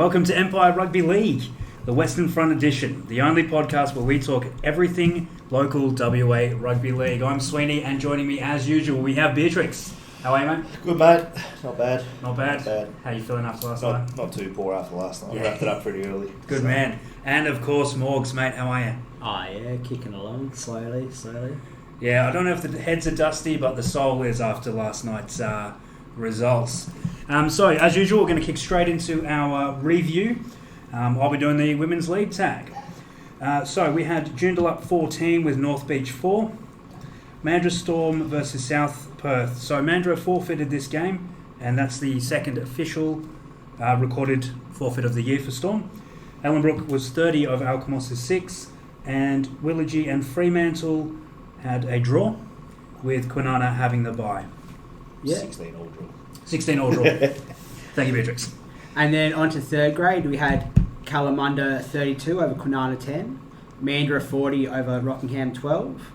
Welcome to Empire Rugby League, the Western Front edition, the only podcast where we talk everything local WA Rugby League. I'm Sweeney, and joining me as usual, we have Triks. How are you, mate? Good, mate. Not bad. Not bad? Not bad. How you feeling after last night? Not too poor after last night. Yeah. Wrapped it up pretty early. Good man. And of course, Morgz, mate. How are you? Oh yeah, kicking along slowly. Yeah, I don't know if the heads are dusty, but the soul is after last night's results. So, as usual, we're going to kick straight into our review. I'll be doing the Women's League tag. So, we had Joondalup 14 with North Beach 4. Mandurah Storm versus South Perth. So, Mandurah forfeited this game, and that's the second official recorded forfeit of the year for Storm. Ellenbrook was 30 over Alkimos' 6, and Willagee and Fremantle had a draw, with Kwinana having the bye. Yeah. 16 all draw. 16 all draw. Thank you, Beatrix. And then on to third grade, we had Kalamunda 32 over Kwinana 10, Mandurah 40 over Rockingham 12,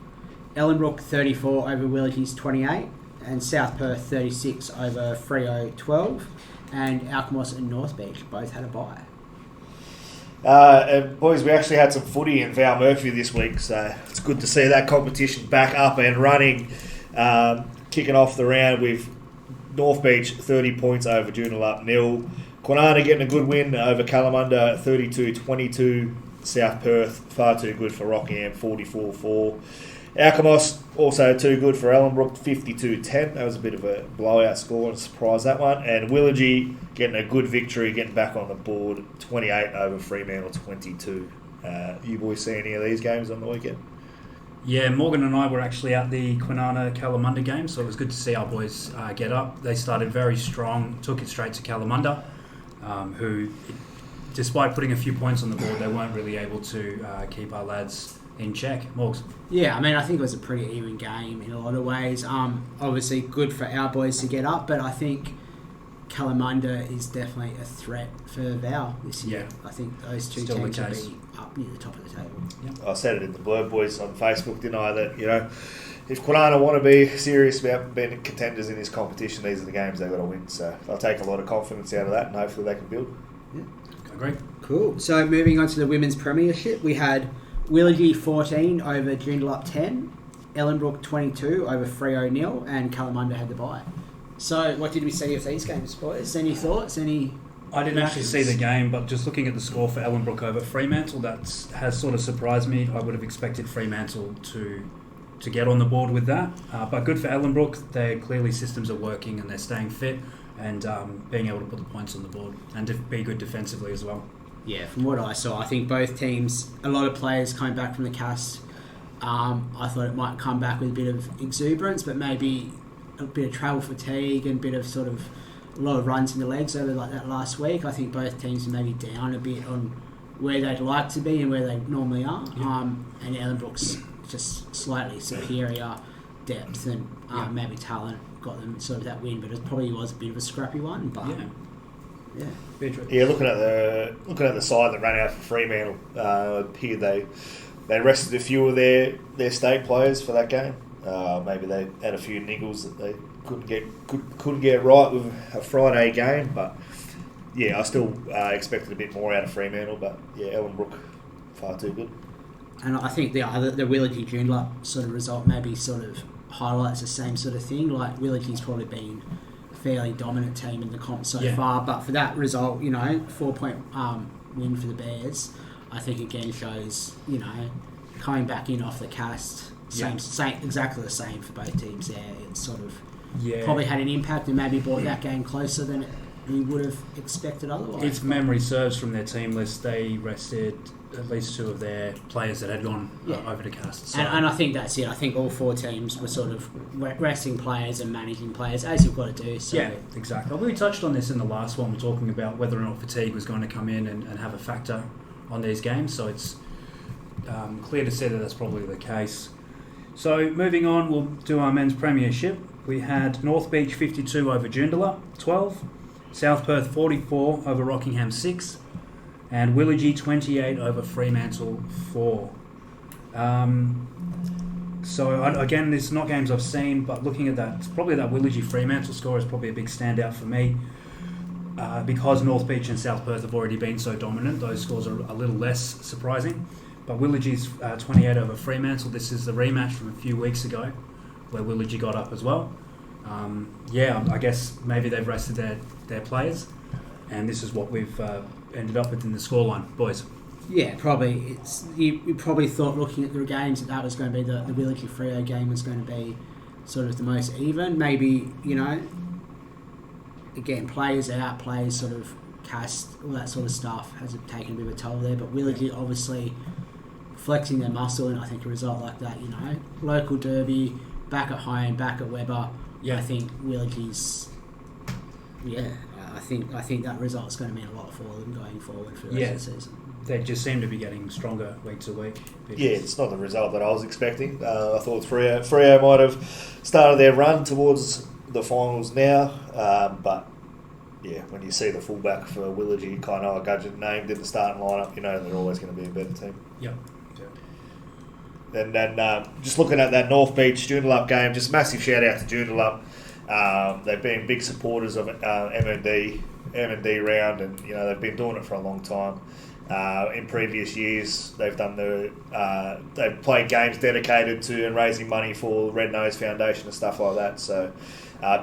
Ellenbrook 34 over Willagee's 28, and South Perth 36 over Freo 12, and Alkimos and North Beach both had a bye. And boys, we actually had some footy in Val Murphy this week, so it's good to see that competition back up and running. Kicking off the round with North Beach 30 points over Joondalup 0. Kwinana getting a good win over Kalamunda 32-22. South Perth far too good for Rockingham 44-4. Alkimos also too good for Ellenbrook 52-10. That was a bit of a blowout score and surprise that one. And Willagee getting a good victory, getting back on the board 28 over Fremantle 22. You boys see any of these games on the weekend? Yeah, Morgan and I were actually at the Kwinana-Kalamunda game, so it was good to see our boys get up. They started very strong, took it straight to Kalamunda, who, despite putting a few points on the board, they weren't really able to keep our lads in check. Morgs? Yeah, I mean, I think it was a pretty even game in a lot of ways. Obviously good for our boys to get up, but I think Kalamunda is definitely a threat for Val this year. Yeah. I think those two Still teams the will case. be up near the top of the table. Yep. I said it in the Blurb Boys on Facebook, didn't I, that, you know, if Kwinana want to be serious about being contenders in this competition, these are the games they've got to win. So they'll take a lot of confidence out of that, and hopefully they can build. Yeah. Agree. Cool. So moving on to the Women's Premiership, we had Willagee 14 over Joondalup 10, Ellenbrook 22 over Freo 0, and Kalamunda had the bye. So what did we see of these games, boys? Any thoughts? I didn't actually see the game, but just looking at the score for Ellenbrook over Fremantle, that has sort of surprised me. I would have expected Fremantle to get on the board with that. But good for Ellenbrook. Their clearly systems are working and they're staying fit and being able to put the points on the board and be good defensively as well. Yeah, from what I saw, I think both teams, a lot of players coming back from the cast. I thought it might come back with a bit of exuberance, but maybe a bit of travel fatigue and a bit of sort of a lot of runs in the legs over like that last week. I think both teams are maybe down a bit on where they'd like to be and where they normally are. Yeah. And Ellenbrook's just slightly superior depth and maybe talent got them sort of that win, but it probably was a bit of a scrappy one. But yeah. Yeah, looking at the side that ran out for Fremantle, here they rested a few of their state players for that game. Maybe they had a few niggles that they couldn't get right with a Friday game, but yeah, I still expected a bit more out of Fremantle. But yeah, Ellenbrook far too good. And I think the Willagee Joondalup sort of result maybe sort of highlights the same sort of thing. Like Willagee's probably been a fairly dominant team in the comp so far, but for that result, 4-point win for the Bears, I think again shows coming back in off the cast. Same, exactly the same for both teams there. It's sort of probably had an impact and maybe brought that game closer than we would have expected otherwise. If memory serves from their team list, they rested at least two of their players that had gone over to cast. So. And I think that's it. I think all four teams were sort of resting players and managing players, as you've got to do. So. Yeah, exactly. We touched on this in the last one. We're talking about whether or not fatigue was going to come in and have a factor on these games. So it's clear to see that that's probably the case. So moving on, we'll do our men's premiership. We had North Beach 52 over Joondalup 12, South Perth 44 over Rockingham 6, and Willagee 28 over Fremantle 4. So again, it's not games I've seen, but looking at that, probably that Willagee Fremantle score is probably a big standout for me. because North Beach and South Perth have already been so dominant, those scores are a little less surprising. But Willagie's 28 over Fremantle. This is the rematch from a few weeks ago, where Willagie got up as well. I guess maybe they've rested their players, and this is what we've ended up with in the scoreline, boys. Yeah, probably. You probably thought, looking at the games, that was going to be the Willagie Freo game was going to be sort of the most even. Maybe, again, players out, players sort of cast, all that sort of stuff has taken a bit of a toll there. But Willagie obviously flexing their muscle, and I think a result like that, local derby, back at home, back at Weber. Yeah. I think Willagie's. Yeah, I think that result's going to mean a lot for them going forward for the rest of the season. They just seem to be getting stronger week to week. Yeah, it's not the result that I was expecting. I thought Freo might have started their run towards the finals now, but yeah, when you see the fullback for Willagie, kind of Gudgeon named in the starting lineup, they're always going to be a better team. Yep. And then just looking at that North Beach Joondalup game, just massive shout out to Joondalup. They've been big supporters of M&D round, and they've been doing it for a long time. In previous years, they've played games dedicated to and raising money for Red Nose Foundation and stuff like that. So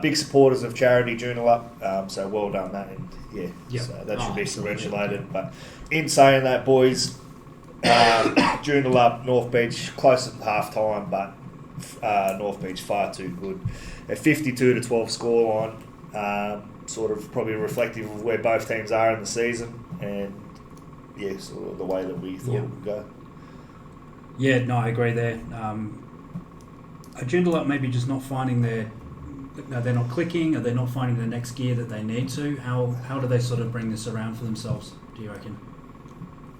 big supporters of charity Joondalup. So well done that, and so that should be congratulated. But in saying that, boys, Joondalup, North Beach, close at half time, but North Beach far too good. A 52-12 scoreline, sort of probably reflective of where both teams are in the season, and sort of the way that we thought it would go. Yeah, no, I agree there. Joondalup maybe just not finding they're not clicking, or they're not finding the next gear that they need to. How do they sort of bring this around for themselves, do you reckon?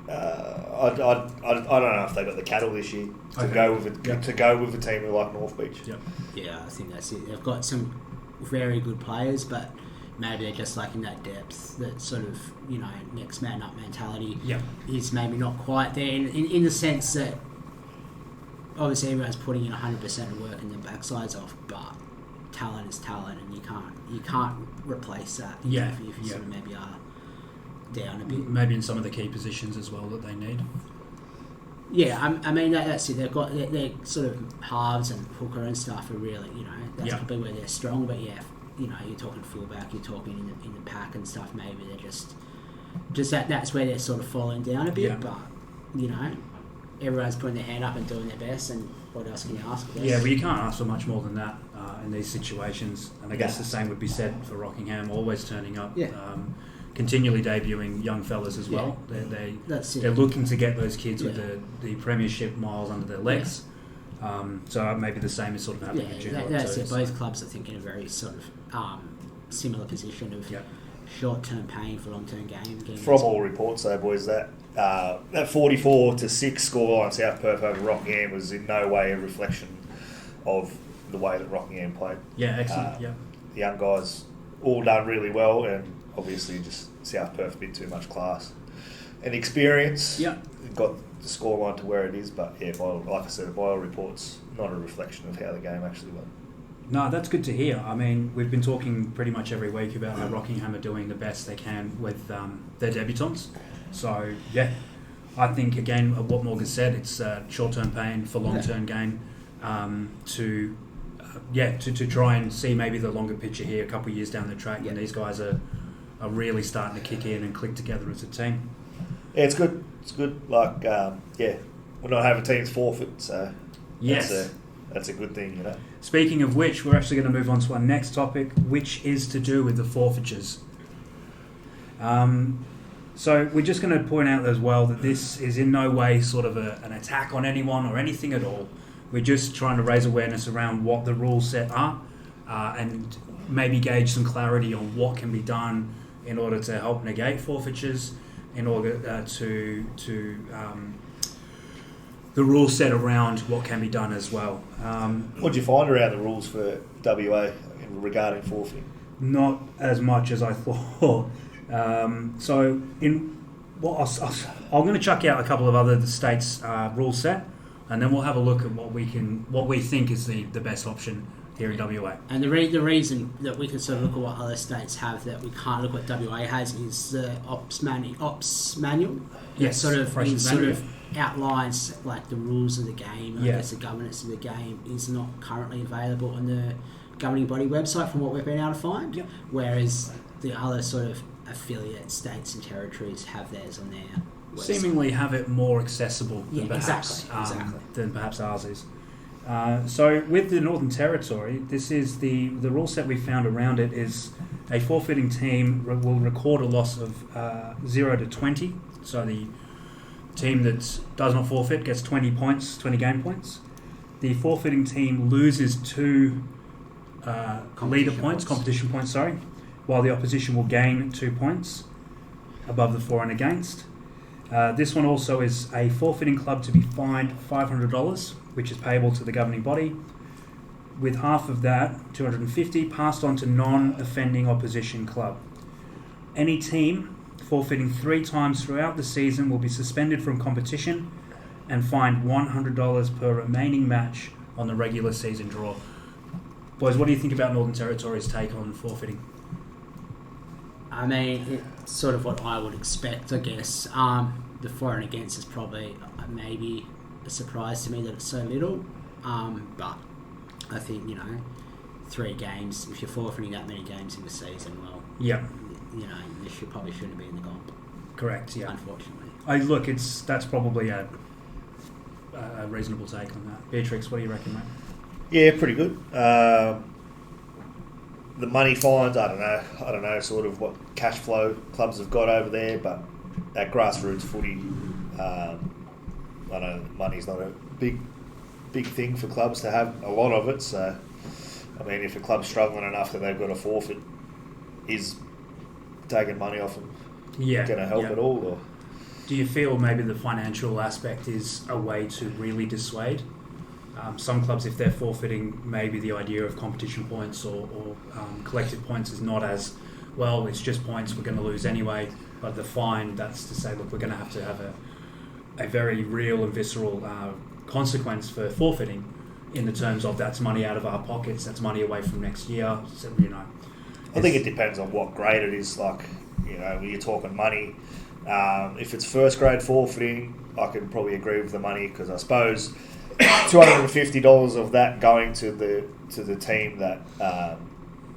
I don't know if they've got the cattle this year to go with a team like North Beach. Yep. Yeah, I think that's it. They've got some very good players, but maybe they're just lacking that depth, that sort of next man up mentality. Is maybe not quite there in the sense that obviously everyone's putting in 100% of work and their backsides off, but talent is talent, and you can't replace that. If you sort of maybe are down a bit. Maybe in some of the key positions as well that they need. Yeah, I mean that's it. They've got their sort of halves and hooker and stuff are really that's probably where they're strong. But you're talking fullback, you're talking in the pack and stuff. Maybe they're just that's where they're sort of falling down a bit. Yeah. But everyone's putting their hand up and doing their best. And what else can you ask for? Yeah, well, you can't ask for much more than that in these situations. And I guess the same would be said for Rockingham, always turning up. Yeah. Continually debuting young fellas as well. They're looking to get those kids with the premiership miles under their legs. So maybe the same is sort of happening at Junior. That's it. Both clubs, I think, in a very sort of similar position of short-term pain for long-term gain. From all reports, though, boys, that 44-6 scoreline South Perth over Rockingham was in no way a reflection of the way that Rockingham played. Yeah, excellent. The young guys all done really well, and obviously just South Perth a bit too much class and experience. Got the scoreline to where it is, but like I said, by all reports, not a reflection of how the game actually went. No, that's good to hear. I mean, we've been talking pretty much every week about how Rockingham are doing the best they can with their debutants. So I think again what Morgan said, it's short-term pain for long-term gain. To try and see maybe the longer picture here a couple of years down the track, and these guys are really starting to kick in and click together as a team. Yeah, it's good. It's good. Like, we're not having teams forfeit, so that's a good thing, Speaking of which, we're actually going to move on to our next topic, which is to do with the forfeitures. So we're just going to point out as well that this is in no way sort of an attack on anyone or anything at all. We're just trying to raise awareness around what the rules set are and maybe gauge some clarity on what can be done in order to help negate forfeitures, in order to the rules set around what can be done as well. What did you find around the rules for WA regarding forfeiting? Not as much as I thought. I'm going to chuck out a couple of other states' rule set, and then we'll have a look at what we think is the best option here in WA. And the reason that we can sort of look at what other states have that we can't look at what WA has is the ops manual. Yes, sort of manual. Outlines like the rules of the game. I Yeah. guess the governance of the game is not currently available on the governing body website from what we've been able to find. Yep. Whereas the other sort of affiliate states and territories have theirs on their website. Seemingly have it more accessible than perhaps ours is. So with the Northern Territory, this is the rule set we found around it is a forfeiting team will record a loss of 0 to 20. So the team that does not forfeit gets 20 game points. The forfeiting team loses 2 competition points, while the opposition will gain 2 points above the for and against. This one also is a forfeiting club to be fined $500, which is payable to the governing body, with half of that, $250, passed on to non-offending opposition club. Any team forfeiting 3 times throughout the season will be suspended from competition and fined $100 per remaining match on the regular season draw. Boys, what do you think about Northern Territory's take on forfeiting? I mean, it's sort of what I would expect, I guess. The for and against is probably maybe a surprise to me that it's so little. But I think, 3 games, if you're forfeiting that many games in the season, well, yeah, this probably shouldn't be in the comp. Correct, yeah. Unfortunately. That's probably a reasonable take on that. Beatrix, what do you reckon, mate? Yeah, pretty good. The money fines, I don't know sort of what cash flow clubs have got over there, but at grassroots footy, I know money's not a big thing for clubs to have a lot of it, so I mean, if a club's struggling enough that they've got a forfeit, is taking money off them going to help at all? Or do you feel maybe the financial aspect is a way to really dissuade? Some clubs, if they're forfeiting, maybe the idea of competition points or collective points is not as, well, it's just points, we're going to lose anyway, but the fine, that's to say, look, we're going to have a very real and visceral consequence for forfeiting in the terms of that's money out of our pockets, that's money away from next year, so, I think it depends on what grade it is, like, when you're talking money. If it's first grade forfeiting, I can probably agree with the money, because I suppose $250 of that going to the team that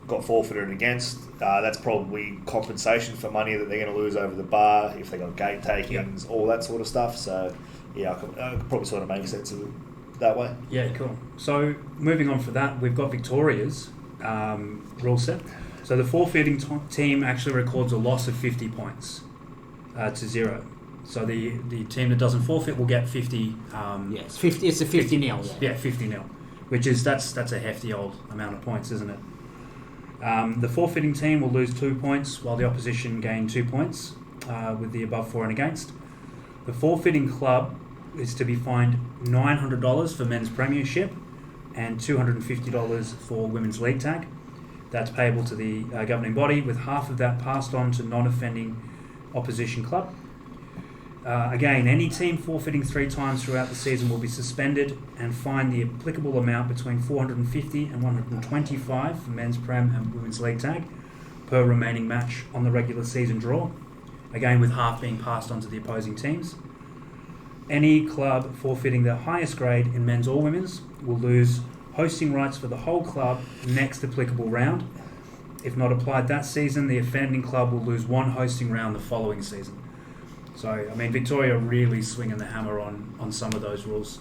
got forfeited against, that's probably compensation for money that they're going to lose over the bar if they got gate takings, all that sort of stuff. So I could probably sort of make sense of it that way. Yeah, cool. So moving on for that, we've got Victoria's rule set. So the forfeiting team actually records a loss of 50 points to 0. So the team that doesn't forfeit will get 50. Yes, 50. It's a 50 nil. Yeah, 50 nil, which is that's a hefty old amount of points, isn't it? The forfeiting team will lose 2 points, while the opposition gain 2 points with the above for and against. The forfeiting club is to be fined $900 for men's premiership and $250 for women's league tag. That's payable to the governing body, with half of that passed on to non-offending opposition club. Again, any team forfeiting 3 times throughout the season will be suspended and fined the applicable amount between $450 and $125 for men's prem and women's league tag per remaining match on the regular season draw. Again, with half being passed on to the opposing teams. Any club forfeiting the highest grade in men's or women's will lose hosting rights for the whole club next applicable round. If not applied that season, the offending club will lose 1 hosting round the following season. So, I mean, Victoria really swinging the hammer on some of those rules.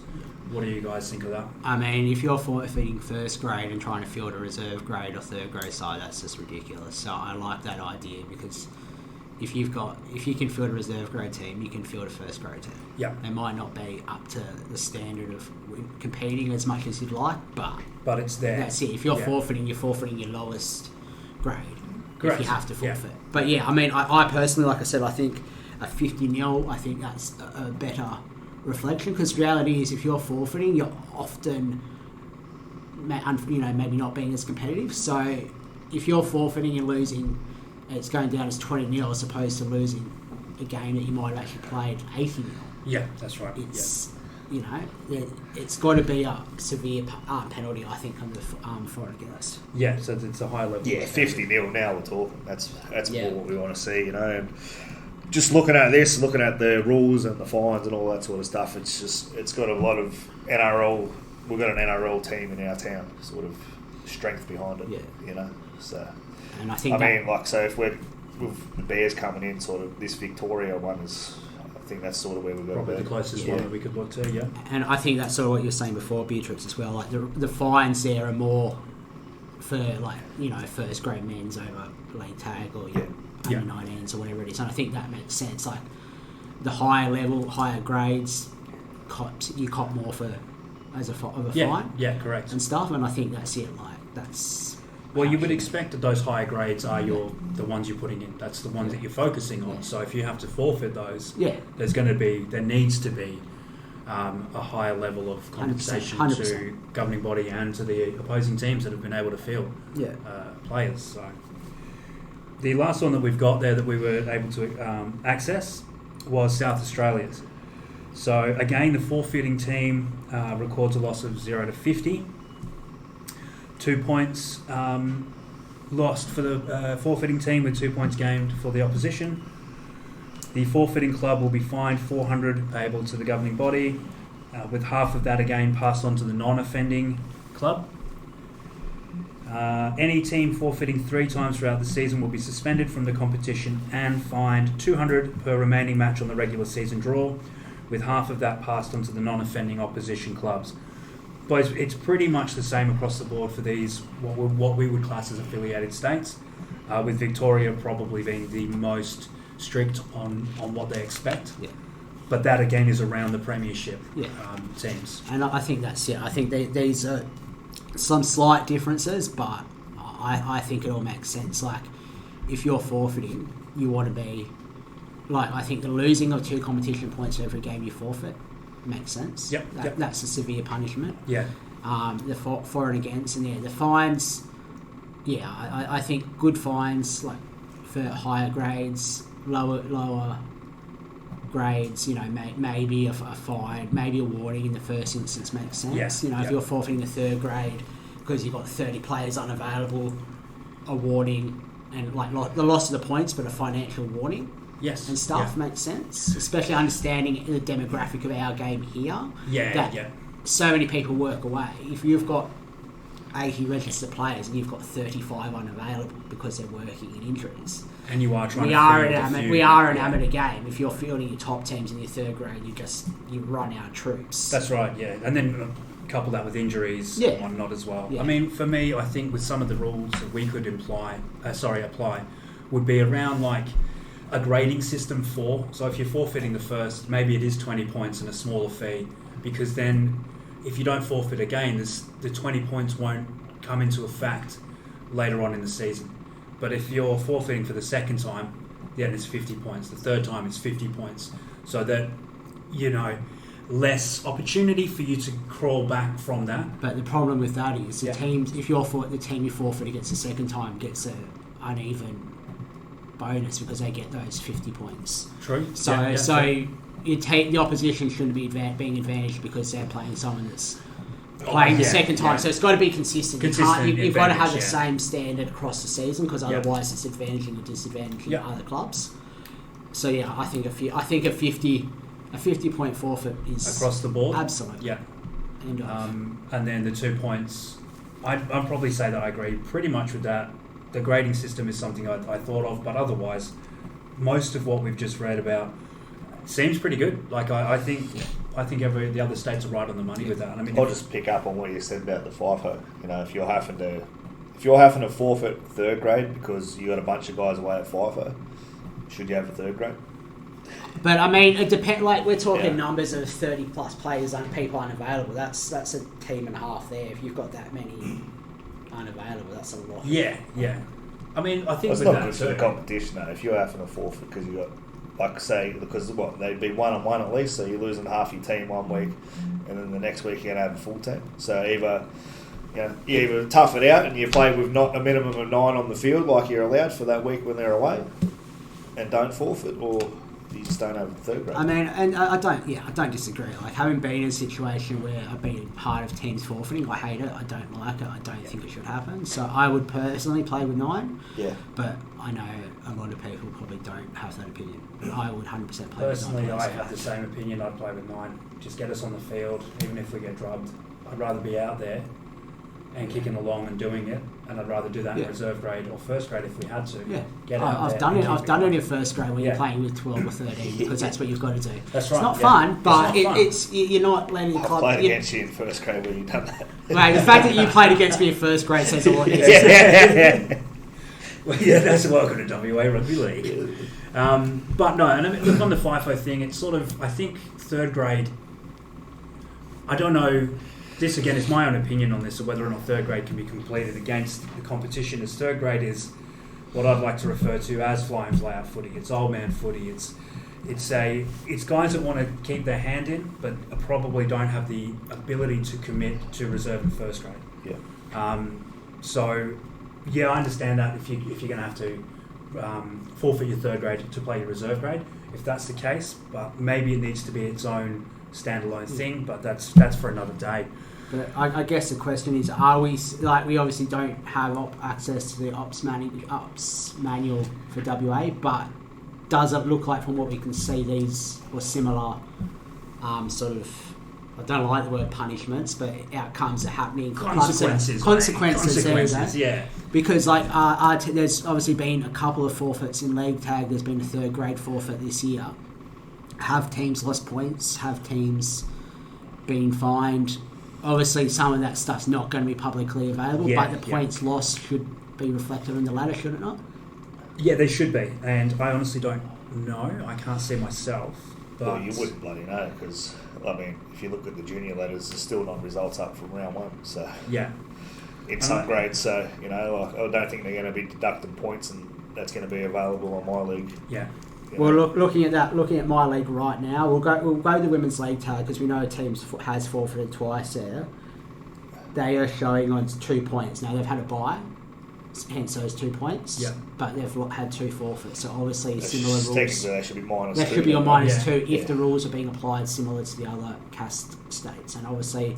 What do you guys think of that? I mean, if you're forfeiting first grade and trying to field a reserve grade or third grade side, that's just ridiculous. So I like that idea, because if you can field a reserve grade team, you can field a first grade team. Yeah. They might not be up to the standard of competing as much as you'd like, but it's there. That's it. If you're forfeiting, you're forfeiting your lowest grade. Correct. If you have to forfeit. Yeah. But yeah, I mean, I personally, like I said, I think a 50-0, I think that's a better reflection, because reality is if you're forfeiting, you're often, maybe not being as competitive. So if you're forfeiting and losing, it's going down as 20-0 as opposed to losing a game that you might have actually played 80-0. Yeah, that's right. it's got to be a severe penalty, I think, under for it against. Yeah, so it's a high level. Yeah, 50-0 now we're talking. That's Yeah. more what we want to see, and just looking at this, looking at the rules and the fines and all that sort of stuff, it's got a lot of NRL. We've got an NRL team in our town, sort of strength behind it. Yeah. So. And I think if we're with the Bears coming in, sort of this Victoria one is. I think that's sort of where we've got probably to be. the closest one that we could look to, yeah. And I think that's sort of what you were saying before, Beatrix, as well. Like the fines there are more for first grade men's over league tag or under 19s or whatever it is. And I think that makes sense. Like the higher level, higher grades, you cop more for as a fine. Yeah, correct. And stuff. And I think that's it. Like that's. Well, you would expect that those higher grades are the ones you're putting in. That's the ones that you're focusing on. So if you have to forfeit those, there needs to be a higher level of compensation 100%. to governing body and to the opposing teams that have been able to field players. So the last one that we've got there that we were able to access was South Australia's. So again, the forfeiting team records a loss of 0 to 50. 2 points lost for the forfeiting team with 2 points gained for the opposition. The forfeiting club will be fined $400 payable to the governing body, with half of that again passed on to the non-offending club. Any team forfeiting 3 times throughout the season will be suspended from the competition and fined $200 per remaining match on the regular season draw, with half of that passed on to the non-offending opposition clubs. But it's pretty much the same across the board for these, what we would class as affiliated states, with Victoria probably being the most strict on what they expect. Yeah. But that, again, is around the premiership teams. And I think that's it. I think these are some slight differences, but I think it all makes sense. Like, if you're forfeiting, you want to be... Like, I think the losing of 2 competition points for every game you forfeit makes sense. That's a severe punishment. Yeah. The for and against, and the fines. Yeah, I think good fines, like for higher grades, lower grades. Maybe a fine, maybe a warning in the first instance makes sense. If you're forfeiting the 3rd grade because you've got 30 players unavailable, a warning and like the loss of the points, but a financial warning. Yes. And stuff makes sense, especially understanding the demographic of our game here. So many people work away. If you've got 80 registered players and you've got 35 unavailable because they're working in injuries, and you are trying we are an amateur game. If you're fielding your top teams in your 3rd grade, you run out of troops. That's right. Yeah, and then couple that with injuries and whatnot as well. I mean, for me, I think with some of the rules that we could apply would be around like a grading system so if you're forfeiting the first, maybe it is 20 points and a smaller fee, because then if you don't forfeit again, the 20 points won't come into effect later on in the season. But if you're forfeiting for the 2nd time, then it's 50 points. The 3rd time it's 50 points. So that, less opportunity for you to crawl back from that. But the problem with that is the teams, if the team you forfeit against the 2nd time gets an uneven bonus because they get those 50 points. True. So you take the opposition shouldn't be being advantaged because they're playing someone that's playing the 2nd time. So it's got to be consistent. You've got to have the same standard across the season, because otherwise it's advantaging and disadvantaging other clubs. So I think a 50 point forfeit is across the board. Absolutely. Yeah. And then the 2 points, I'd probably say that I agree pretty much with that. The grading system is something I thought of, but otherwise, most of what we've just read about seems pretty good. Like I think the other states are right on the money with that. I mean, I'll just pick up on what you said about the FIFO. If you're having to forfeit 3rd grade because you got a bunch of guys away at FIFO, should you have a 3rd grade? But I mean, it depends. Like we're talking numbers of 30 plus players and people unavailable. That's a team and a half there. If you've got that many unavailable, that's a lot. Yeah. I mean, I think it's not good for the competition though. If you're having a forfeit because you got, they'd be 1-on-1 at least, so you're losing half your team 1 week, and then the next week you're gonna have a full team. So you either tough it out and you play with not a minimum of 9 on the field like you're allowed for that week when they're away, and don't forfeit, or you just don't have third grade. I mean, and I don't disagree. Like, having been in a situation where I've been part of teams forfeiting, I hate it. I don't like it. I don't think it should happen. So I would personally play with 9. Yeah. But I know a lot of people probably don't have that opinion. I would 100% play Personally, with 9. I have the same opinion. I'd play with 9. Just get us on the field, even if we get drubbed. I'd rather be out there and kicking along and doing it, and I'd rather do that in reserve grade or first grade if we had to. Yeah, Get out I've there done it. and I've done it in first grade where you're playing with 12 or 13 because that's what you've got to do. That's It's right. not fun, but It's not fun. it's you're not letting the I club. played against you in first grade when you done that. Mate, the fact that you played against me in first grade says a lot. Well, yeah, that's welcome to WA Rugby League. But no, and I mean, look, on the FIFO thing, it's sort of, I think third grade, I don't know, this again is my own opinion on this, or whether or not third grade can be completed against the competition, as third grade is what I'd like to refer to as fly and play out footy. It's old man footy. It's guys that want to keep their hand in, but probably don't have the ability to commit to reserve in first grade. Yeah. So, yeah, I understand that if you're going to have to forfeit your third grade to play your reserve grade, if that's the case, but maybe it needs to be its own standalone thing, but that's for another day. But I guess the question is, are we, like, we obviously don't have access to the ops manual for WA, but does it look like, from what we can see, these were similar sort of, I don't like the word punishments, but outcomes are happening. Consequences, yeah. Because like there's obviously been a couple of forfeits in league tag. There's been a third grade forfeit this year. Have teams lost points? Have teams been fined? Obviously, some of that stuff's not going to be publicly available, but the points lost should be reflected in the ladder, should it not? Yeah, they should be, and I honestly don't know. I can't see myself. But Well, you wouldn't bloody know, because, I mean, if you look at the junior letters, there's still not results up from round 1, so... Yeah. In some grades, so, you know, like, I don't think they're going to be deducting points, and that's going to be available on my league. Yeah. Well, looking at my league right now, we'll go the women's league tag, because we know a team has forfeited twice there. They are showing on 2 points. Now, they've had a bye, hence those 2 points. Yeah. But they've had 2 forfeits, so obviously similar rules. Technically, they should be minus 2. They should be on minus 2 if the rules are being applied similar to the other cast states. And obviously,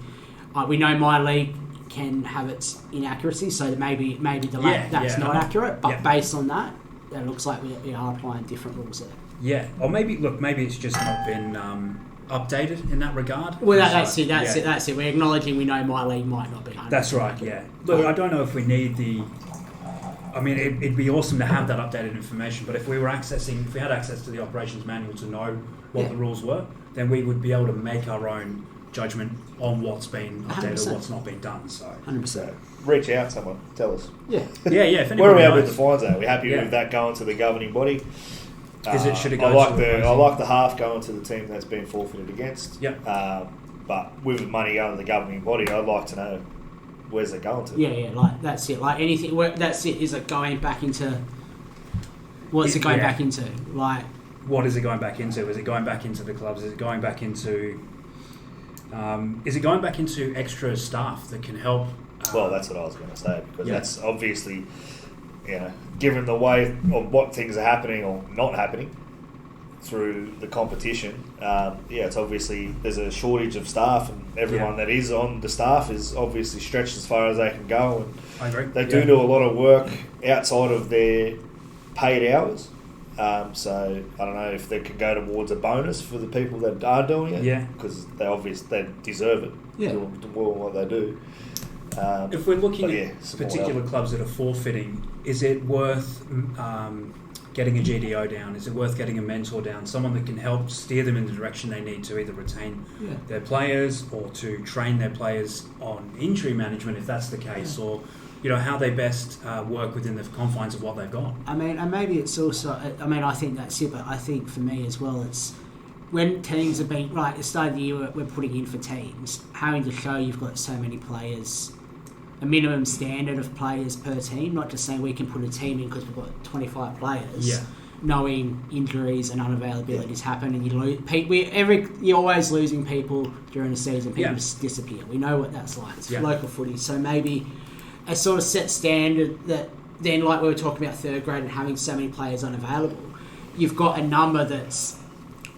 we know my league can have its inaccuracy, so that maybe that's not accurate. But based on that, it looks like we are applying different rules there. Yeah, or maybe it's just not been updated in that regard. Well, that's it. We're acknowledging we know my league might not be 100%. That's right. Yeah. Look, I don't know if we need the. I mean, it'd be awesome to have that updated information, but if we had access to the operations manual to know what the rules were, then we would be able to make our own judgment on what's been updated 100%. or what's not been done. So 100%. Reach out, someone, tell us. Yeah. If Where are we at knows. with the fines? Are we happy with that going to the governing body? Should it go I like to I like the half going to the team that's been forfeited against. Yep. But with money going to the governing body, I'd like to know where's it going to. Yeah, like that's it. Like anything, that's it. Is it going back into? What's it going back into? Like, what is it going back into? Is it going back into the clubs? Is it going back into? Is it going back into extra staff that can help? Well, that's what I was going to say, because that's obviously, you know, given the way of what things are happening or not happening through the competition, it's obviously there's a shortage of staff, and everyone that is on the staff is obviously stretched as far as they can go. And I agree. they do a lot of work outside of their paid hours. So I don't know if they can go towards a bonus for the people that are doing it. Yeah, because they deserve it. Yeah, doing well what they do. If we're looking at particular clubs that are forfeiting, is it worth getting a GDO down? Is it worth getting a mentor down? Someone that can help steer them in the direction they need to either retain their players or to train their players on injury management, if that's the case, or how they best work within the confines of what they've got. I mean, and maybe it's also, I think that's it, but I think for me as well, it's when teams have been, right, at the start of the year, we're putting in for teams, having to show you've got so many players, a minimum standard of players per team, not just saying we can put a team in because we've got 25 players, knowing injuries and unavailabilities happen, and you're always losing people during the season, people just disappear. We know what that's like, it's local footy, so maybe a sort of set standard that then, like we were talking about third grade and having so many players unavailable, you've got a number that's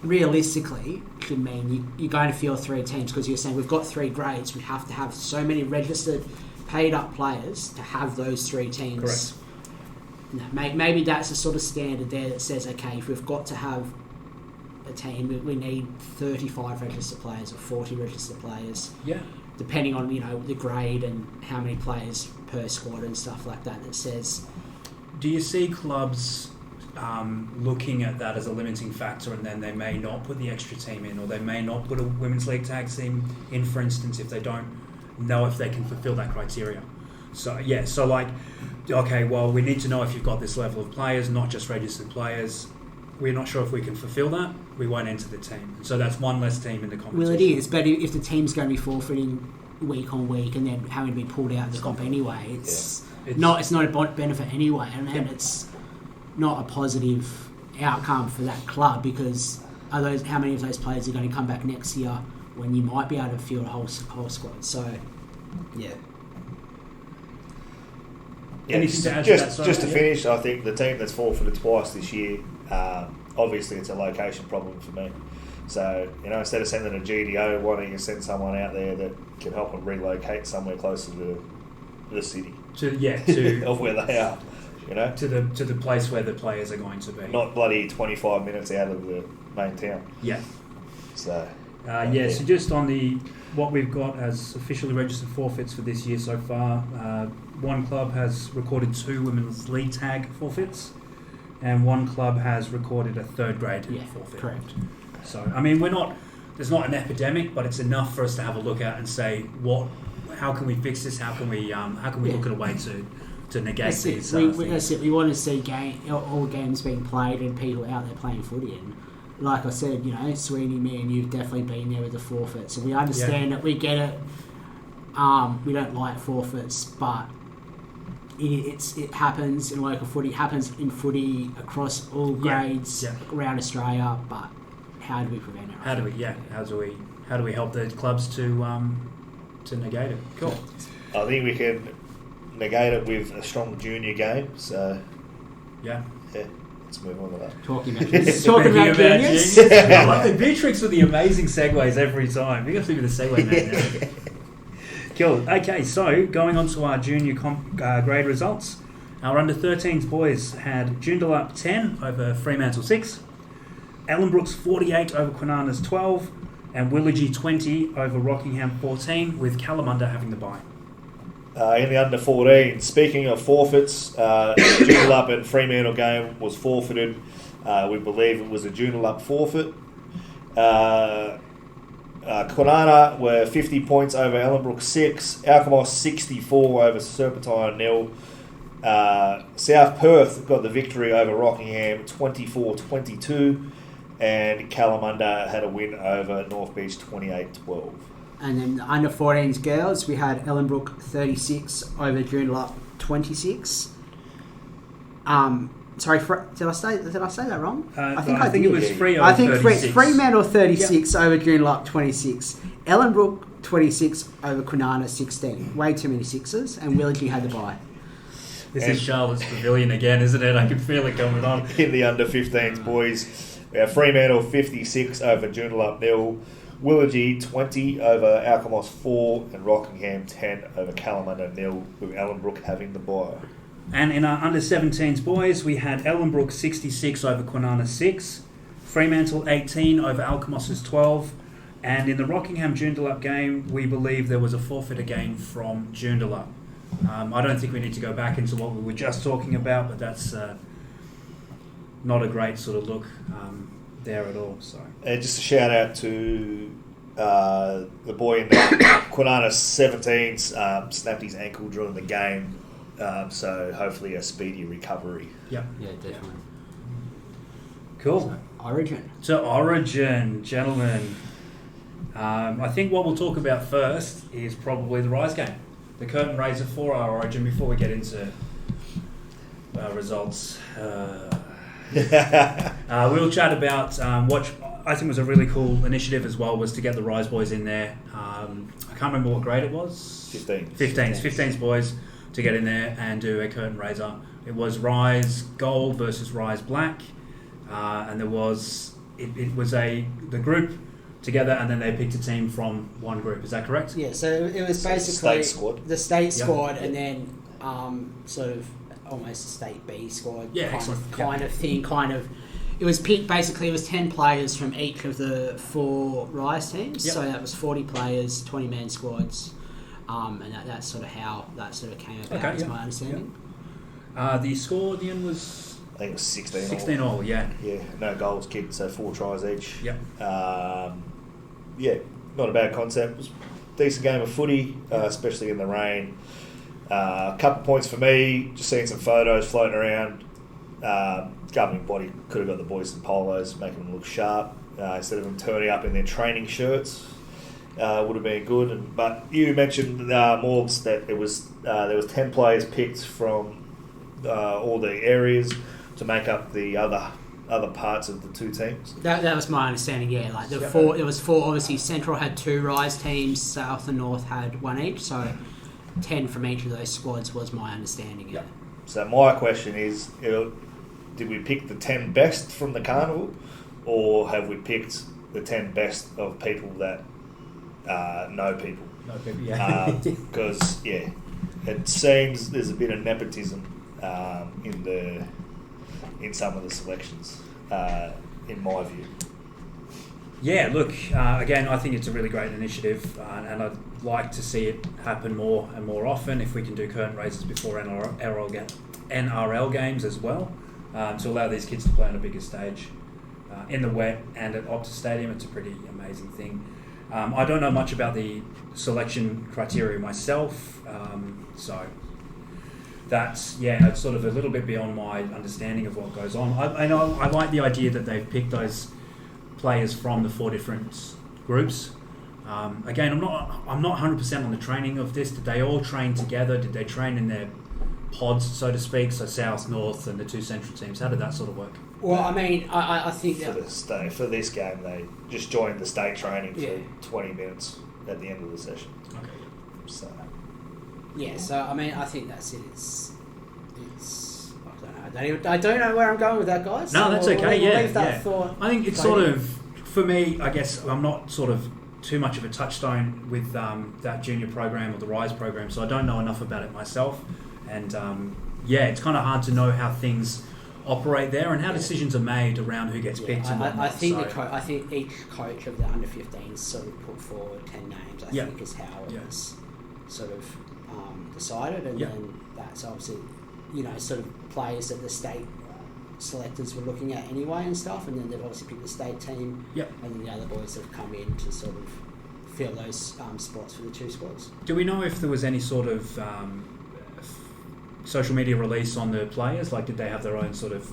realistically could mean you're going to field 3 teams because you're saying we've got 3 grades. We have to have so many registered, paid up players to have those 3 teams. Correct. Maybe that's a sort of standard there that says, okay, if we've got to have a team, we need 35 registered players or 40 registered players. Yeah. Depending on, the grade and how many players per squad and stuff like that says... Do you see clubs looking at that as a limiting factor, and then they may not put the extra team in, or they may not put a women's league tag team in, for instance, if they don't know if they can fulfill that criteria? So okay, well, we need to know if you've got this level of players, not just registered players. We're not sure if we can fulfill that. We won't enter the team. So that's one less team in the competition. Well, it is, but if the team's going to be forfeiting week on week and then having to be pulled out of the comp anyway, it's not a benefit anyway, and it's not a positive outcome for that club, because how many of those players are going to come back next year when you might be able to field a whole squad? So, yeah. Anything to add just to that? To finish, I think the team that's forfeited twice this year, obviously it's a location problem for me. So, instead of sending a GDO, why don't you send someone out there that can help them relocate somewhere closer to the city? Of where they are, to the place where the players are going to be. Not bloody 25 minutes out of the main town. Yeah. So. So just on what we've got as officially registered forfeits for this year so far, one club has recorded 2 women's league tag forfeits, and one club has recorded a 3rd grade forfeit. Correct. So, there's not an epidemic, but it's enough for us to have a look at and say, how can we fix this? How can we look at a way to negate these? That's it. We want to see all games being played and people out there playing footy. And like I said, Sweeney, me and you've definitely been there with the forfeit. So we understand that, we get it. We don't like forfeits, but it happens in local footy. It happens in footy across all grades around Australia. But how do we prevent it? How do we help the clubs to negate it? Cool. I think we can negate it with a strong junior game. So let's move on to that. Talking about juniors. I like the Triks with the amazing segues every time. We got to do the segue man now. Cool. Okay, so going on to our junior grade results. Our under-13s boys had Joondalup 10 over Fremantle 6, Ellenbrook's 48 over Kwinana's 12, and Willagee 20 over Rockingham 14, with Kalamunda having the bye. In the under-14, speaking of forfeits, Joondalup and Fremantle game was forfeited. We believe it was a Joondalup forfeit. Kwinana were 50 points over Ellenbrook 6, Alkimos 64 over Serpentine 0. South Perth got the victory over Rockingham 24-22, and Kalamunda had a win over North Beach 28-12. And then the under-14s girls, we had Ellenbrook 36 over Joondalup 26. Sorry, did I say that wrong? I think it was Freo. I think Fremantle 36 over Joondalup 26. Ellenbrook 26 over Kwinana 16. Way too many sixes, and Willagee had the bye. This is Charlotte's Pavilion again, isn't it? I can feel it coming on. In the under-15s boys, we have Fremantle 56 over Joondalup 0. Willagee 20 over Alkimos 4, and Rockingham 10 over Kalamunda 0, with Ellenbrook having the bye. And in our under-17s boys, we had Ellenbrook 66 over Kwinana 6, Fremantle 18 over Alkimos's 12, and in the Rockingham Joondalup game, we believe there was a forfeit again from Joondalup. I don't think we need to go back into what we were just talking about, but that's not a great sort of look there at all. So just a shout out to the boy in the Kwinana 17s, snapped his ankle during the game. So hopefully a speedy recovery. Yep. Yeah, definitely. Cool. So Origin, gentlemen. I think what we'll talk about first is probably the Rise game. The curtain raiser for our Origin before we get into results. We'll chat about what I think was a really cool initiative as well, was to get the Rise boys in there. I can't remember what grade it was. 15's boys to get in there and do a curtain raiser. It was Rise Gold versus Rise Black, and there was it was the group together, and then they picked a team from one group. Is that correct? Yeah, so it was basically state squad. the state Yep. squad, and then sort of almost a state B squad Yeah, kind excellent. of thing. It was picked, basically it was 10 players from each of the 4 Rise teams. Yep. So that was 40 players, 20-man squads, and that's sort of how that sort of came about, Okay, is yeah. my understanding. The score at the end was I think it was 16. 16 all, yeah. Yeah, no goals kicked, so 4 tries each. Yep. Yeah, not a bad concept. It was a decent game of footy, especially in the rain. A couple points for me, just seeing some photos floating around. Governing body could have got the boys in polos, making them look sharp, instead of them turning up in their training shirts. Would have been good. But you mentioned, Morgz, that there was 10 players picked from all the areas to make up the other parts of the 2 teams. That was my understanding, yeah. Like Yeah. there was 4, obviously Central had 2 Rise teams, South and North had 1 each, so 10 from each of those squads was my understanding, yeah. So my question is, did we pick the 10 best from the carnival, or have we picked the 10 best of people that know people? No, people, yeah. Because it seems there's a bit of nepotism in some of the selections, in my view. Yeah, look, again, I think it's a really great initiative, and I'd like to see it happen more and more often if we can do curtain raises before NRL games as well, to allow these kids to play on a bigger stage in the wet and at Optus Stadium. It's a pretty amazing thing. I don't know much about the selection criteria myself, so that's, it's sort of a little bit beyond my understanding of what goes on. I like the idea that they've picked those players from the 4 different groups. Again, I'm not 100% on the training of this. Did they all train together? Did they train in their pods, so to speak? So South, North, and the 2 Central teams. How did that sort of work? Well, I mean, I think For this game, they just joined the state training Yeah. for 20 minutes at the end of the session. Okay. So yeah. So I mean, I think that's it. It's I don't know where I'm going with that, guys. No, So that's we'll okay. leave that thought. I think it's sort of, for me, I guess I'm not sort of too much of a touchstone with that junior program or the Rise program, so I don't know enough about it myself. And it's kind of hard to know how things operate there and how decisions are made around who gets picked and whatnot. I think each coach of the under 15s sort of put forward 10 names. I think is how it was sort of decided, and then that's obviously sort of players that the state selectors were looking at anyway and stuff, and then they've obviously picked the state team, and then the other boys have come in to sort of fill those spots for the 2 squads. Do we know if there was any sort of social media release on the players? Like, did they have their own sort of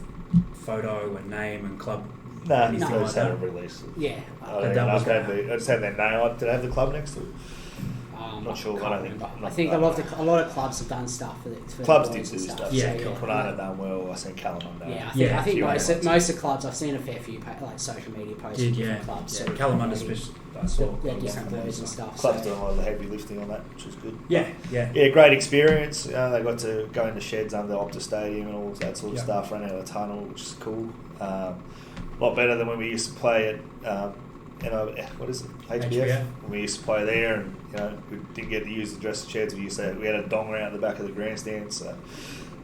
photo and name and club? No, anything they like just had that? a release. Yeah. I just had their name. Did I have the club next to it? I'm not sure. I don't think. I think a lot of clubs have done stuff for the Clubs boys did do and stuff. Yeah, Kilconana done well. I seen Callum done. I think most of the clubs, I've seen a fair few like social media posts from clubs. Yeah, Calamunda special. I saw different boys and stuff. Clubs doing a lot of the heavy lifting on that, which is good. Yeah. Great experience. They got to go into sheds under Optus Stadium and all that sort of stuff, run out of the tunnel, which is cool. A lot better than when we used to play at what is it? HBF. When we used to play there, and we didn't get to use the dressing sheds. We had a dong around the back of the grandstand. So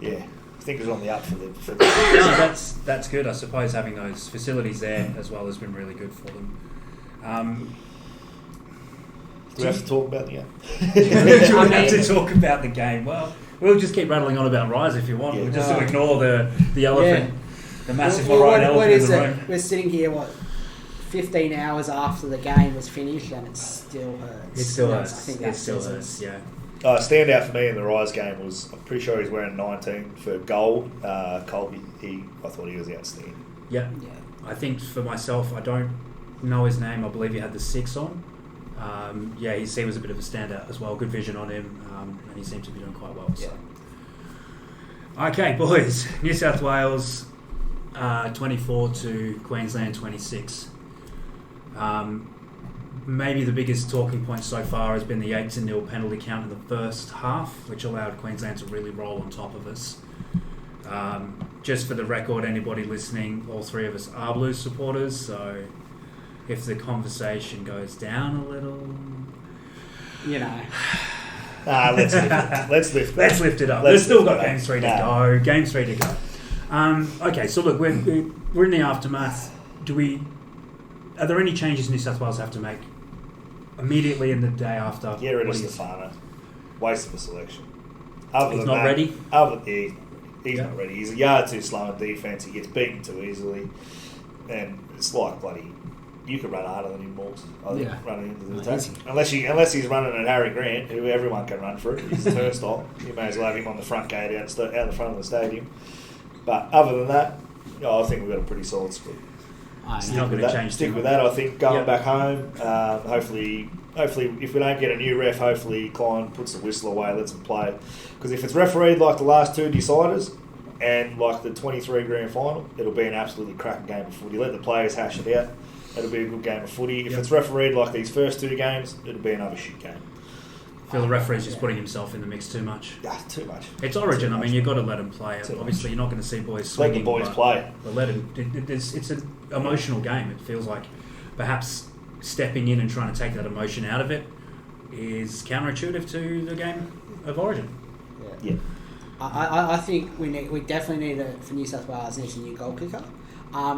I think it was on the up for the No, that's good. I suppose having those facilities there as well has been really good for them. Do we have to talk about the game? Do we have to talk about the game? Well, we'll just keep rattling on about Rise if you want. We'll just ignore the elephant, the massive elephant in the room. We're sitting here, 15 hours after the game was finished, and it still hurts. It still hurts. I think it still hurts, yeah. Standout for me in the Rise game was, I'm pretty sure he's wearing 19 for goal. Colby, I thought he was outstanding. Yeah. I think for myself, I don't know his name. I believe he had the 6 on. He was a bit of a standout as well. Good vision on him, and he seemed to be doing quite well. So. Okay, boys. New South Wales 24 to Queensland 26. Maybe the biggest talking point so far has been the 8-0 penalty count in the first half, which allowed Queensland to really roll on top of us. Just for the record, anybody listening, all three of us are Blues supporters, so if the conversation goes down a little... You know... Let's lift it up. We've still got Game 3 to go. Game 3 to go. Okay, so look, we're in the aftermath. Are there any changes New South Wales have to make immediately in the day after? Get rid of Stefano. Waste of a selection. He's not ready? He's not ready. He's a yard too slow in defence. He gets beaten too easily. And it's like bloody... You could run harder than him, Morgz. I think, running into the attack. Unless he's running at Harry Grant, who everyone can run through. He's a turnstile. You may as well have him on the front gate out the front of the stadium. But other than that, I think we've got a pretty solid squad. Stick with that. I think going back home, hopefully, if we don't get a new ref, hopefully Klein puts the whistle away, lets them play. Because if it's refereed like the last two deciders and like the 23 grand final, it'll be an absolutely cracking game of footy. Let the players hash it out. It'll be a good game of footy. If it's refereed like these first two games, it'll be another shit game. I feel the referee's just putting himself in the mix too much. Yeah, too much. It's Origin. I mean, you've got to let him play. Obviously, you're not going to see boys swinging. Let the boys play. But let him. It's an emotional game. It feels like perhaps stepping in and trying to take that emotion out of it is counterintuitive to the game of Origin. Yeah. I think we definitely need for New South Wales needs a new goal kicker.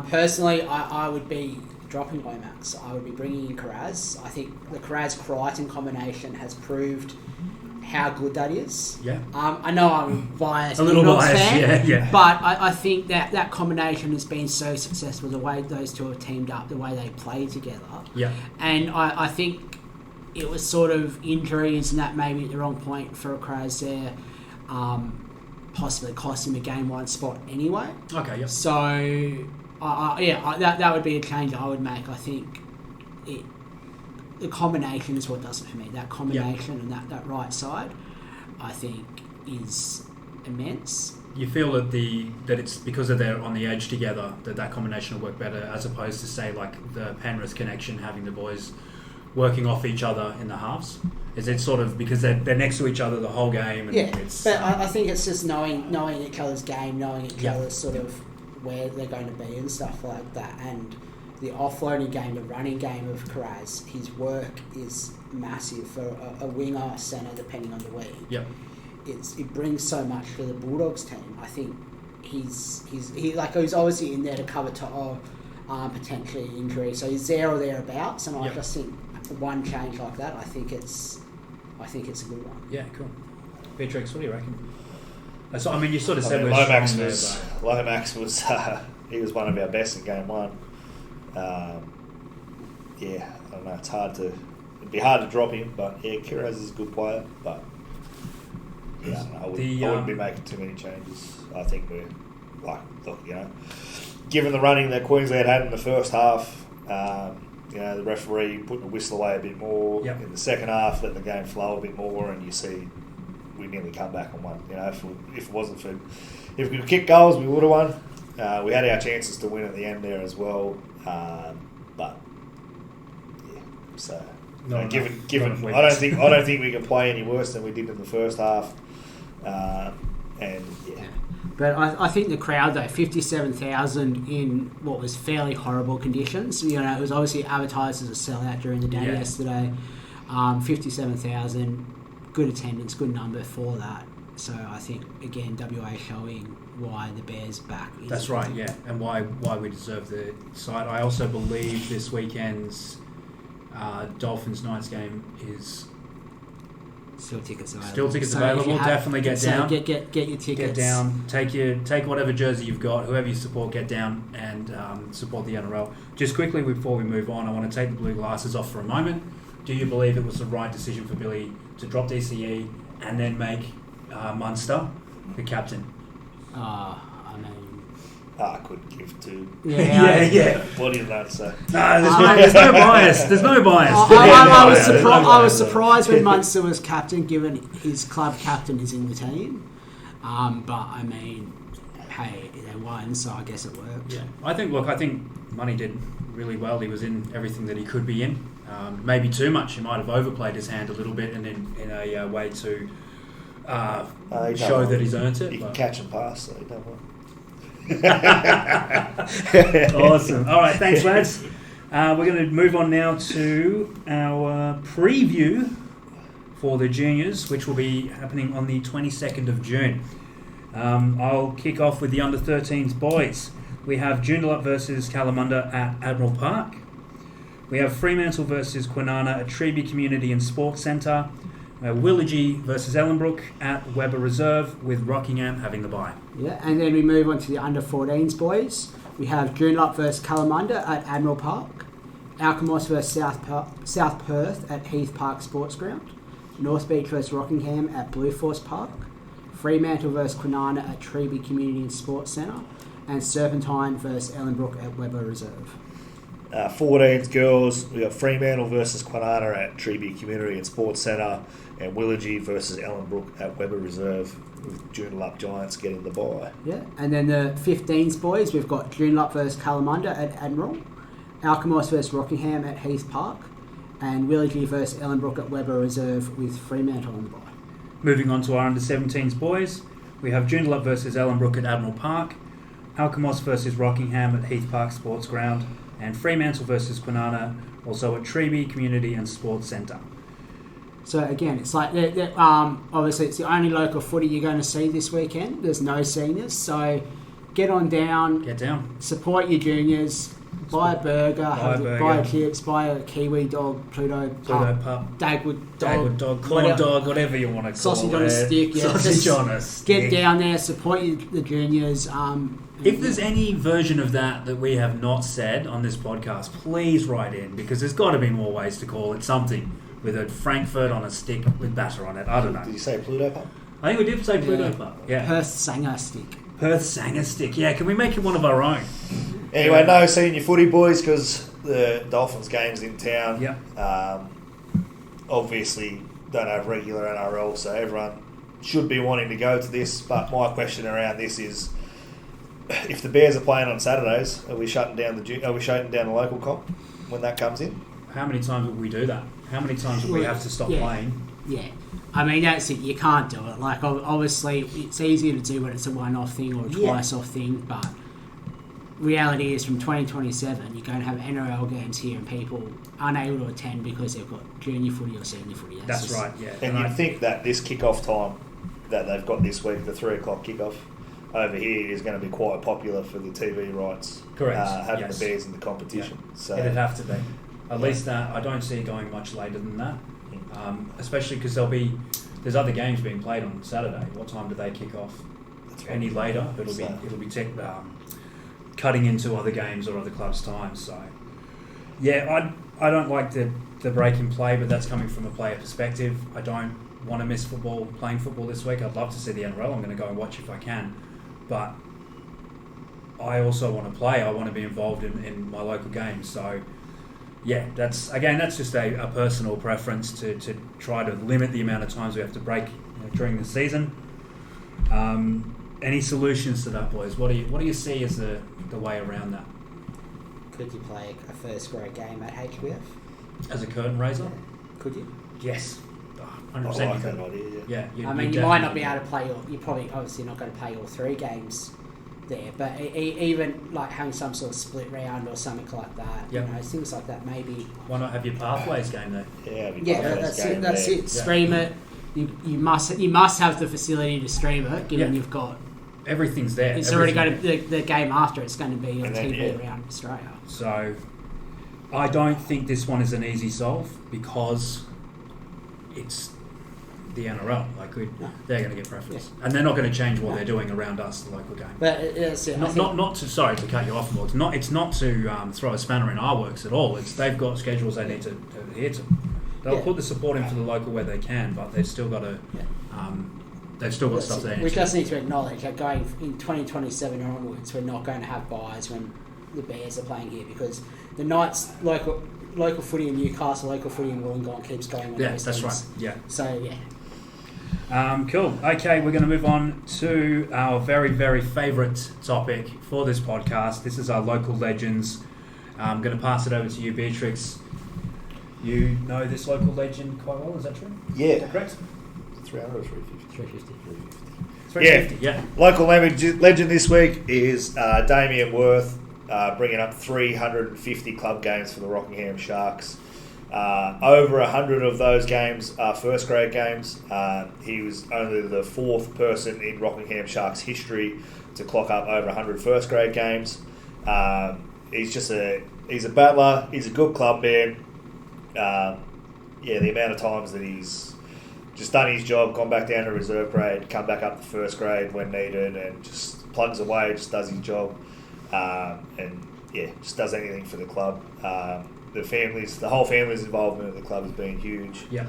Personally, I would be dropping Lomax. I would be bringing in Karaz. I think the Karaz-Crichton combination has proved how good that is. Yeah. I know I'm biased. A little biased, yeah. But I think that combination has been so successful, the way those two have teamed up, the way they play together. Yeah. And I think it was sort of injuries and that maybe at the wrong point for Karaz there. Possibly cost him a game one spot anyway. Okay, yep. So... that would be a change I would make. I think the combination is what does it for me. That combination and that right side, I think, is immense. You feel that it's because of they're on the edge together that combination will work better, as opposed to say like the Penrith connection, having the boys working off each other in the halves. Is it sort of because they're next to each other the whole game? And but I think it's just knowing each other's game, knowing each other's sort of where they're going to be and stuff like that, and the offloading game, the running game of Karaz, his work is massive for a winger, centre, depending on the week. Yep. It brings so much to the Bulldogs team. I think he's obviously in there to cover potentially injury, so he's there or thereabouts. And I just think one change like that, I think it's a good one. Yeah, cool. Triks, what do you reckon? So, I mean, you sort of said Lomax was he was one of our best in game one. I don't know. It'd be hard to drop him, but Kiraz is a good player. But I wouldn't be making too many changes. I think we're given the running that Queensland had in the first half, the referee putting the whistle away a bit more in the second half, letting the game flow a bit more, and you see. We nearly come back on one. If we could kick goals, we would have won. We had our chances to win at the end there as well. Given, I don't think we can play any worse than we did in the first half. But I think the crowd though, 57,000 in what was fairly horrible conditions. It was obviously advertised as a sellout during the day yesterday. 57,000. Good attendance, good number for that. So I think again, WA showing why the Bears back. That's right, yeah, and why we deserve the site. I also believe this weekend's Dolphins Knights game is still tickets available. Definitely get down. Get your tickets. Get down. Take whatever jersey you've got, whoever you support. Get down and support the NRL. Just quickly before we move on, I want to take the blue glasses off for a moment. Do you believe it was the right decision for Billy to drop DCE and then make Munster the captain? I couldn't give two. Yeah. What do you not say? There's no bias. There's no bias. I was surprised when Munster was captain, given his club captain is in the team. But I mean, hey, they won, so I guess it worked. Yeah, I think Money did really well. He was in everything that he could be in. Maybe too much. He might have overplayed his hand a little bit, and in a way to show that he's earned it. You can catch and pass, so you don't want. Awesome. All right, thanks, lads. We're going to move on now to our preview for the juniors, which will be happening on the 22nd of June. I'll kick off with the under-13s boys. We have Joondalup versus Kalamunda at Admiral Park. We have Fremantle versus Kwinana at Treeby Community and Sports Centre. Willagee versus Ellenbrook at Weber Reserve, with Rockingham having the bye. Yeah, and then we move on to the under-14s boys. We have Joondalup versus Kalamunda at Admiral Park. Alkimos versus South Perth at Heath Park Sports Ground. North Beach versus Rockingham at Blue Force Park. Fremantle versus Kwinana at Treeby Community and Sports Centre. And Serpentine versus Ellenbrook at Weber Reserve. 14s girls, we got Fremantle versus Kwinana at Treeby Community and Sports Centre, and Willagee versus Ellenbrook at Weber Reserve, with Joondalup Giants getting the bye. Yeah, and then the 15s boys, we've got Joondalup versus Kalamunda at Admiral, Alkimos versus Rockingham at Heath Park, and Willagee versus Ellenbrook at Weber Reserve, with Fremantle on the bye. Moving on to our under-17s boys, we have Joondalup versus Ellenbrook at Admiral Park, Alkimos versus Rockingham at Heath Park Sports Ground, and Fremantle versus Kwinana, also at Treeby Community and Sports Centre. So again, it's like obviously it's the only local footy you're going to see this weekend. There's no seniors, so get on down. Get down. Support your juniors. Buy a burger, buy chips, buy a Kiwi dog, Pluto pup, Dagwood dog, corn dog, whatever you want to call it. Sausage on a stick. Yeah, sausage on a stick. Get down there, support the juniors. If there's any version of that we have not said on this podcast, please write in, because there's got to be more ways to call it something with a Frankfurt on a stick with batter on it. I don't know. Did you say Pluto pup? I think we did say Pluto pup. Yeah. Perth Sanger stick. Perth Sanger stick. Yeah, can we make it one of our own? Anyway, no senior footy, boys, because the Dolphins game's in town. Yeah. Obviously, don't have regular NRL, so everyone should be wanting to go to this. But my question around this is, if the Bears are playing on Saturdays, are we shutting down the local comp when that comes in? How many times would we do that? How many times would we have to stop playing? Yeah. I mean, that's it. You can't do it. Like, obviously, it's easier to do when it's a one-off thing or a twice-off thing, but reality is from 2027, you're going to have NRL games here and people unable to attend because they've got junior footy or senior footy. That's right, yeah. And you'd think that this kick-off time that they've got this week, the 3 o'clock kick-off over here, is going to be quite popular for the TV rights. Correct. Having the Bears in the competition. Yeah. So it'd have to be. At least that, I don't see it going much later than that. Especially because there's other games being played on Saturday. What time do they kick off? Any later? It'll be cutting into other games or other clubs' times. So, yeah, I don't like the break in play, but that's coming from a player perspective. I don't want to miss playing football this week. I'd love to see the NRL. I'm going to go and watch if I can, but I also want to play. I want to be involved in my local games. So, yeah, that's just a personal preference to try to limit the amount of times we have to break during the season. Any solutions to that, boys? What do you see as the way around that? Could you play a first grade game at HBF? As a curtain raiser? Yeah. Could you? Yes. 100% I you like could. that idea, Yeah. You might not be able to play you're probably obviously not going to play all 3 games there, but even like having some sort of split round or something like that, things like that maybe. Why not have your pathways game there? That's it. Stream it. You must have the facility to stream it, given you've got everything's there. It's already going to the game after. It's going to be on TV around Australia. So, I don't think this one is an easy solve because it's the NRL. They're going to get preference, and they're not going to change what they're doing around us, the local game. But it's not to sorry to cut you off, Morgz. It's not to throw a spanner in our works at all. They've got schedules they need to adhere to. They'll put the support in for the local where they can, but they've still got to. They've still got stuff they need. We just need to acknowledge that going in 2027 onwards, we're not going to have buys when the Bears are playing here because the Knights local footy in Newcastle, local footy in Wollongong keeps going on. Yeah, that's right. Yeah. So cool. Okay, we're going to move on to our very, very favourite topic for this podcast. This is our local legends. I'm going to pass it over to you, Beatrix. You know this local legend quite well, is that true? Yeah. Correct? 300 or 350? 350. 350, yeah. Local legend this week is Damien Worth, bringing up 350 club games for the Rockingham Sharks. Over 100 of those games are first grade games. He was only the fourth person in Rockingham Sharks history to clock up over 100 first grade games. He's a battler. He's a good club man. The amount of times that he's just done his job, gone back down to reserve grade, come back up to first grade when needed, and just plugs away, just does his job, just does anything for the club. The whole family's involvement in the club has been huge. Yeah.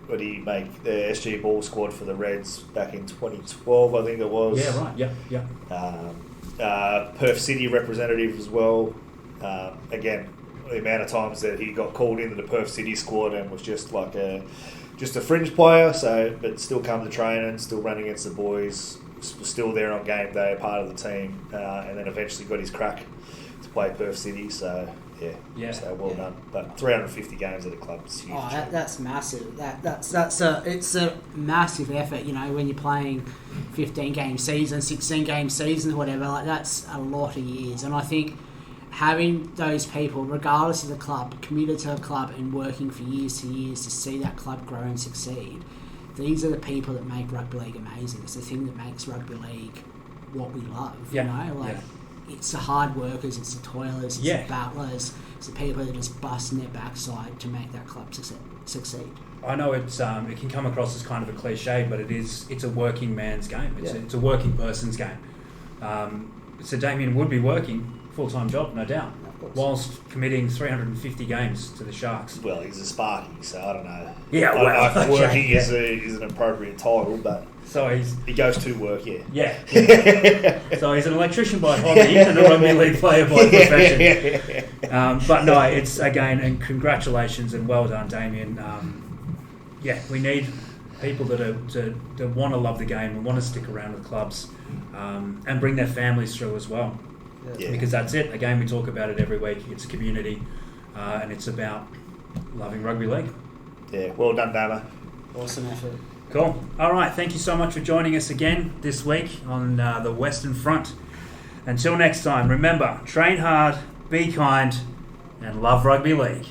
What did he make the SG ball squad for the Reds back in 2012? I think it was. Yeah, right. Yeah. Perth City representative as well. Again, the amount of times that he got called into the Perth City squad and was just like a fringe player, but still come to training, still running against the boys, was still there on game day, part of the team, and then eventually got his crack to play Perth City. So so well done. But 350 games at the club is huge. Oh, that's massive. It's a massive effort. You know, when you're playing 15 game season, 16 game season, whatever. Like that's a lot of years, and I think having those people, regardless of the club, committed to a club and working for years to see that club grow and succeed, these are the people that make rugby league amazing. It's the thing that makes rugby league what we love. You know, it's the hard workers, it's the toilers, it's the battlers, it's the people that are just busting their backside to make that club succeed. I know it can come across as kind of a cliche, but it's a working man's game. It's a working person's game. So Damien would be working full-time job, no doubt, whilst committing 350 games to the Sharks. Well, he's a Sparky, so I don't know. Yeah, well, working is an appropriate title, but so he goes to work. Yeah. So he's an electrician by hobby and a rugby league player by profession. But no, it's again, and congratulations and well done, Damien. We need people that want to love the game and want to stick around with clubs, and bring their families through as well. Yeah. Because that's it. Again, we talk about it every week. It's a community, and it's about loving rugby league. Yeah, well done, Dama. Awesome effort. Cool. All right, thank you so much for joining us again this week on the Western Front. Until next time, remember, train hard, be kind, and love rugby league.